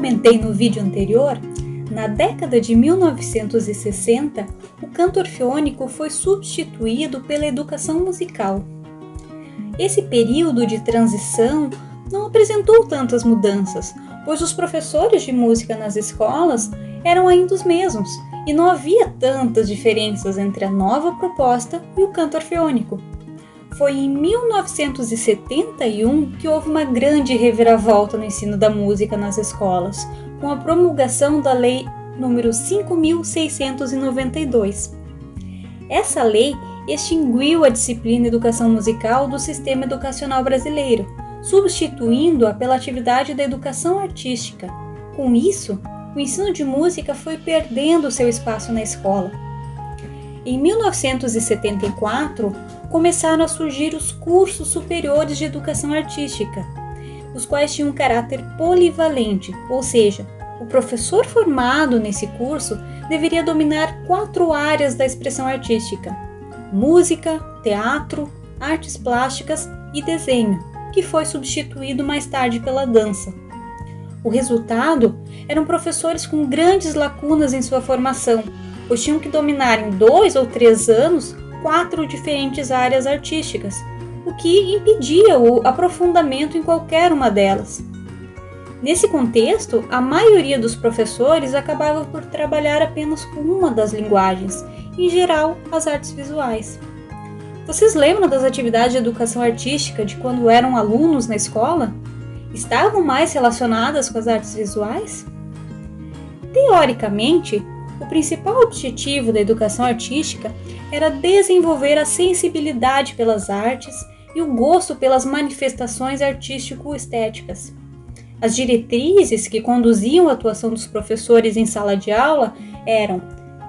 comentei no vídeo anterior, na década de 1960, o canto orfeônico foi substituído pela educação musical. Esse período de transição não apresentou tantas mudanças, pois os professores de música nas escolas eram ainda os mesmos e não havia tantas diferenças entre a nova proposta e o canto orfeônico. Foi em 1971 que houve uma grande reviravolta no ensino da música nas escolas, com a promulgação da Lei nº 5.692. Essa lei extinguiu a disciplina Educação Musical do sistema educacional brasileiro, substituindo-a pela atividade da educação artística. Com isso, o ensino de música foi perdendo seu espaço na escola. Em 1974, começaram a surgir os cursos superiores de educação artística, os quais tinham um caráter polivalente, ou seja, o professor formado nesse curso deveria dominar 4 áreas da expressão artística: música, teatro, artes plásticas e desenho, que foi substituído mais tarde pela dança. O resultado eram professores com grandes lacunas em sua formação, pois tinham que dominar em 2 ou 3 anos 4 diferentes áreas artísticas, o que impedia o aprofundamento em qualquer uma delas. Nesse contexto, a maioria dos professores acabava por trabalhar apenas com uma das linguagens, em geral, as artes visuais. Vocês lembram das atividades de educação artística de quando eram alunos na escola? Estavam mais relacionadas com as artes visuais? Teoricamente, o principal objetivo da educação artística era desenvolver a sensibilidade pelas artes e o gosto pelas manifestações artístico-estéticas. As diretrizes que conduziam a atuação dos professores em sala de aula eram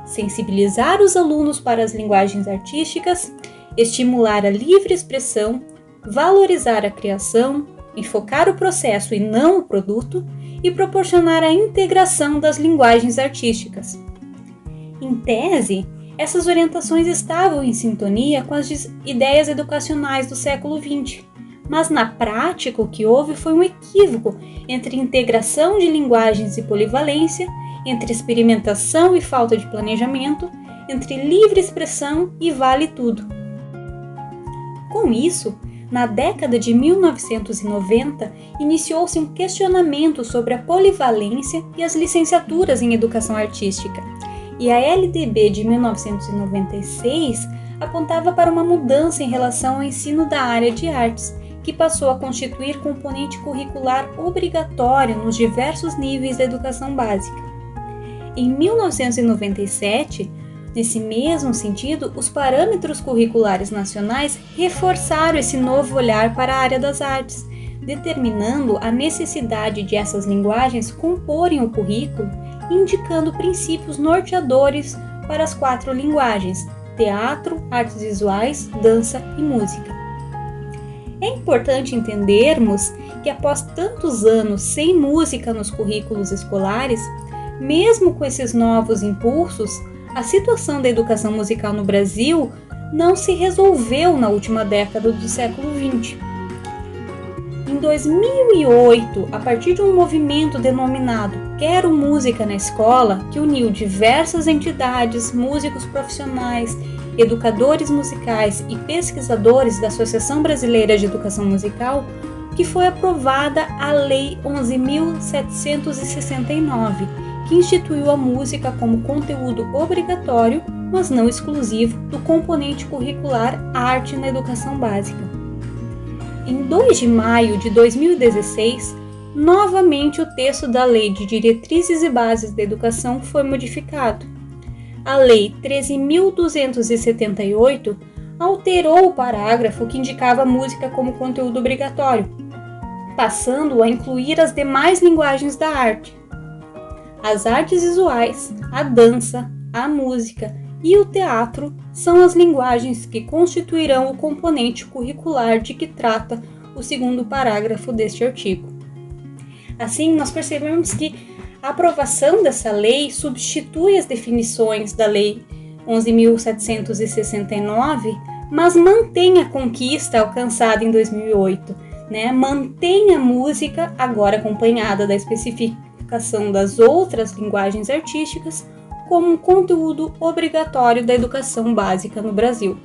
sensibilizar os alunos para as linguagens artísticas, estimular a livre expressão, valorizar a criação, enfocar o processo e não o produto e proporcionar a integração das linguagens artísticas. Em tese, essas orientações estavam em sintonia com as ideias educacionais do século XX, mas na prática o que houve foi um equívoco entre integração de linguagens e polivalência, entre experimentação e falta de planejamento, entre livre expressão e vale tudo. Com isso, na década de 1990, iniciou-se um questionamento sobre a polivalência e as licenciaturas em educação artística, e a LDB de 1996 apontava para uma mudança em relação ao ensino da área de artes, que passou a constituir componente curricular obrigatório nos diversos níveis da educação básica. Em 1997, nesse mesmo sentido, os parâmetros curriculares nacionais reforçaram esse novo olhar para a área das artes, determinando a necessidade de essas linguagens comporem o currículo, indicando princípios norteadores para as 4 linguagens: teatro, artes visuais, dança e música. É importante entendermos que após tantos anos sem música nos currículos escolares, mesmo com esses novos impulsos, a situação da educação musical no Brasil não se resolveu na última década do século XX. Em 2008, a partir de um movimento denominado Quero Música na Escola, que uniu diversas entidades, músicos profissionais, educadores musicais e pesquisadores da Associação Brasileira de Educação Musical, que foi aprovada a Lei 11.769, que instituiu a música como conteúdo obrigatório, mas não exclusivo, do componente curricular Arte na Educação Básica. Em 2 de maio de 2016, novamente o texto da Lei de Diretrizes e Bases da Educação foi modificado. A Lei 13.278 alterou o parágrafo que indicava a música como conteúdo obrigatório, passando a incluir as demais linguagens da arte. As artes visuais, a dança, a música e o teatro são as linguagens que constituirão o componente curricular de que trata o 2º parágrafo deste artigo. Assim, nós percebemos que a aprovação dessa lei substitui as definições da Lei 11.769, mas mantém a conquista alcançada em 2008, mantém a música, agora acompanhada da classificação das outras linguagens artísticas como um conteúdo obrigatório da educação básica no Brasil.